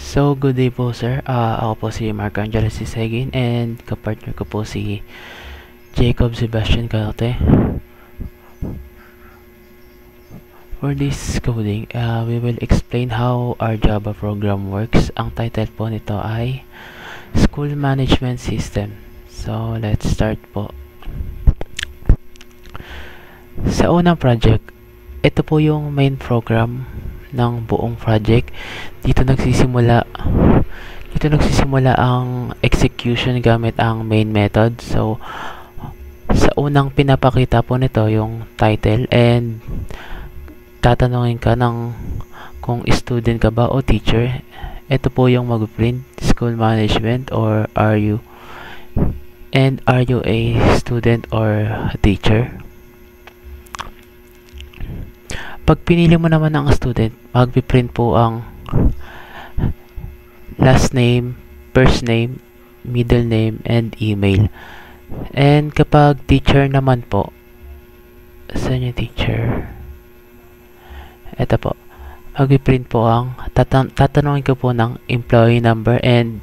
So, good day po sir. Ako po si Marco Angelo Sisegin and kapartner ko po si Jacob Sebastian Calote. For this coding, we will explain how our Java program works. Ang title po nito ay School Management System. So, let's start po. Sa unang project, ito po yung main program ng buong project. Dito nagsisimula ang execution gamit ang main method. So sa unang pinapakita po nito yung title and tatanungin ka ng kung student ka ba o teacher. Ito po yung mag-print school management or are you a student or a teacher. Pag pinili mo naman ang student, magpiprint po ang last name, first name, middle name, and email. And kapag teacher naman po, saan yung teacher? Ito po. Magpiprint po ang, tatanungin ko po ng employee number and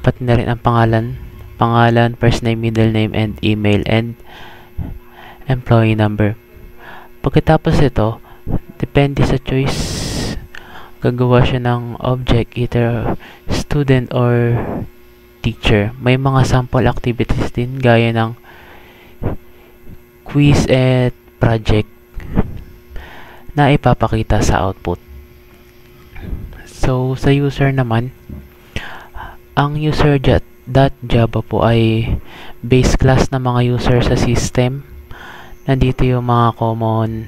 pati na rin ang pangalan, first name, middle name, and email, and employee number. Pagkatapos ito, depende sa choice, gagawa siya ng object, either student or teacher. May mga sample activities din gaya ng quiz at project na ipapakita sa output. So, sa user naman, ang user.java po ay base class na mga user sa system. Nandito yung mga common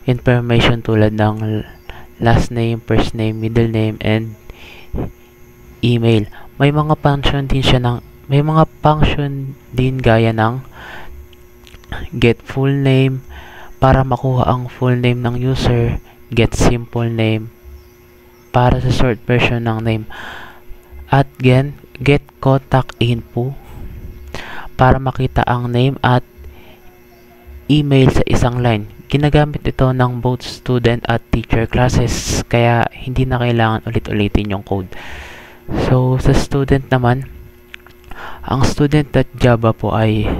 information tulad ng last name, first name, middle name, and email. May mga function din gaya ng get full name para makuha ang full name ng user, get simple name para sa short version ng name, at get contact info para makita ang name at email sa isang line. Ginagamit ito ng both student at teacher classes, kaya hindi na kailangan ulit-ulitin yung code. So, sa student naman, ang student.java po ay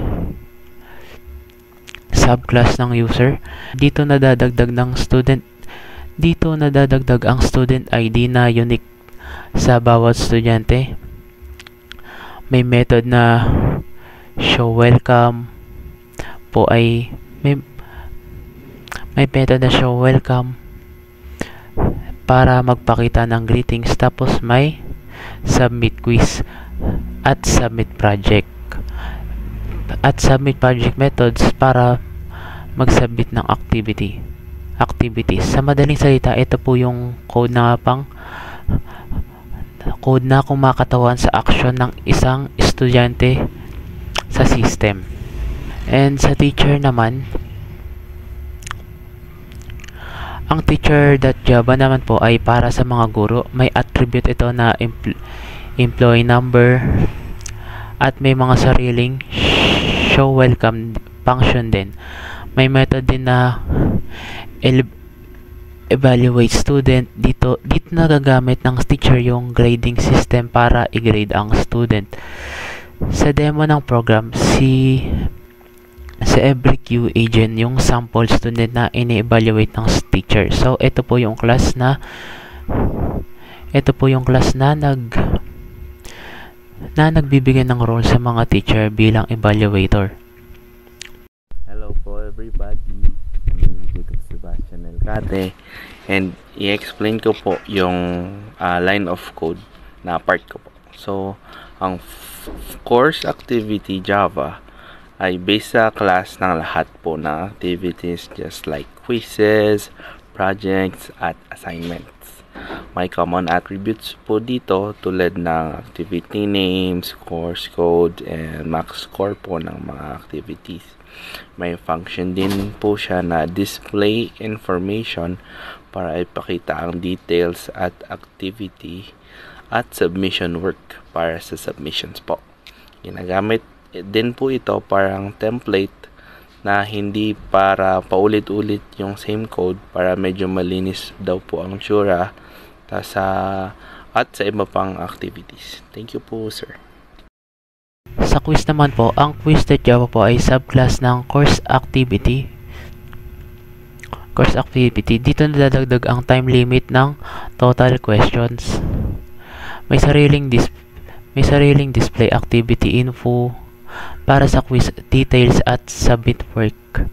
subclass ng user. Dito nadadagdag ang student ID na unique sa bawat estudyante. May method na show welcome po ay may method na show welcome para magpakita ng greetings, tapos may submit quiz at submit project methods para mag-submit ng activities. Sa madaling salita, ito po yung code na kumakatawan sa action ng isang estudyante sa system. And sa teacher naman, ang teacher.java naman po ay para sa mga guro. May attribute ito na employee number at may mga sariling show welcome function din. May method din na evaluate student. Dito nagagamit ng teacher yung grading system para i-grade ang student. Sa demo ng program, sa every Q agent yung sample student na ini-evaluate ng teacher. So ito po yung class na nagbibigay ng role sa mga teacher bilang evaluator. Hello po everybody. I'm Jacob Sebastian Elcate and i-explain ko po yung line of code na part ko po. So ang course activity Java ay based sa class ng lahat po na activities just like quizzes, projects, at assignments. May common attributes po dito tulad ng activity names, course code, and max score po ng mga activities. May function din po siya na display information para ipakita ang details at activity at submission work para sa submissions po. Ginagamit din po ito parang template na hindi para paulit-ulit yung same code para medyo malinis daw po ang tsura. Tapos at sa iba pang activities. Thank you po, sir. Sa quiz naman po, ang quiz.java po ay subclass ng course activity. Dito nadadagdag ang time limit ng total questions. May sariling display activity info para sa quiz details at submit work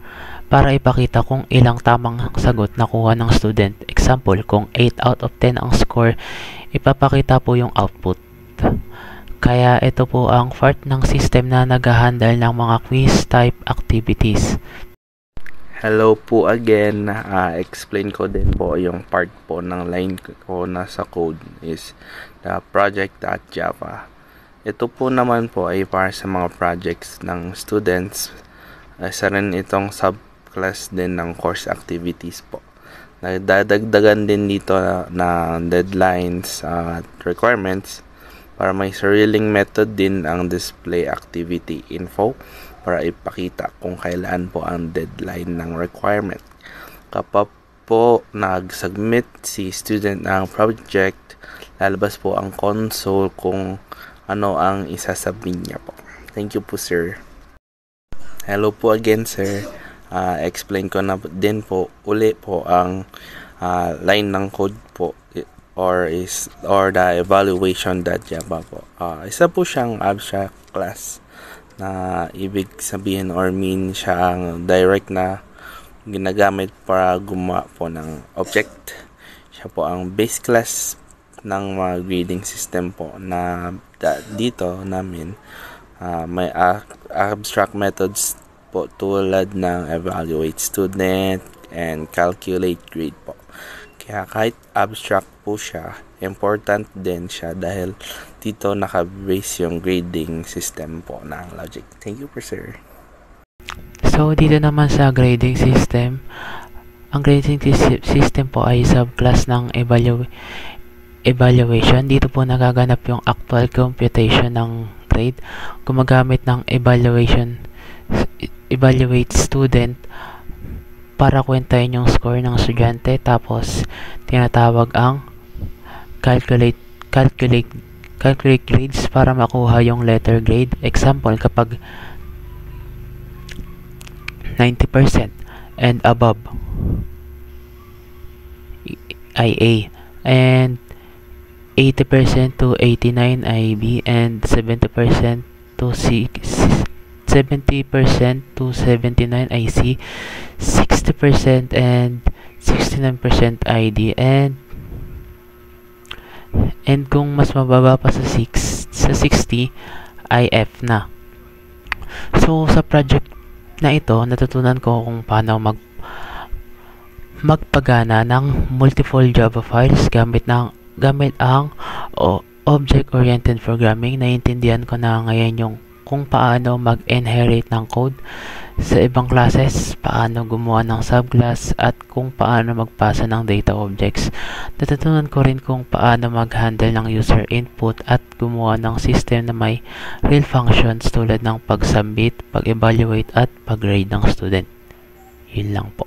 para ipakita kung ilang tamang sagot nakuha ng student. Example, kung 8 out of 10 ang score, ipapakita po yung output. Kaya ito po ang part ng system na nag-handle ng mga quiz type activities. Hello po again. Explain ko din po yung part po ng line ko na sa code is the project.java. Ito po naman po ay para sa mga projects ng students. Isa rin itong subclass din ng course activities po. Nagdadagdagan din dito na deadlines at requirements para may sariling method din ang display activity info para ipakita kung kailan po ang deadline ng requirement. Kapag po nag-submit si student ng project, lalabas po ang console kung ano ang isasubmit niya po. Thank you po, sir. Hello po again, sir. Explain ko na din po uli po ang line ng code po or the evaluation.java po. Isa po siyang abstract class na ibig sabihin or mean siya ang direct na ginagamit para gumawa po ng object. Siya po ang base class ng mga grading system po na dito namin may abstract methods po tulad ng evaluate student and calculate grade po. Kaya kahit abstract po siya, important din siya dahil dito naka-base yung grading system po ng logic. Thank you po, sir. So, dito naman sa grading system, ang grading system po ay subclass ng evaluation. Dito po nagaganap yung actual computation ng grade. Gumagamit ng evaluate student para kwentahin yung score ng estudyante, tapos tinatawag ang calculate grades para makuha yung letter grade. Example, kapag 90% and above ay A, and 80% to 89 ay B, and 70% to 79 ay C, 60% and 69% ay D, and kung mas mababa pa sa 60 ay F na. So sa project na ito, natutunan ko kung paano magpagana ng multiple Java files gamit ang object-oriented programming. Naiintindihan ko na ngayon yung kung paano mag-inherit ng code sa ibang classes, paano gumawa ng subclass, at kung paano magpasa ng data objects. Natutunan ko rin kung paano mag-handle ng user input at gumawa ng system na may real functions tulad ng pag-submit, pag-evaluate at pag-grade ng student. Yun lang po.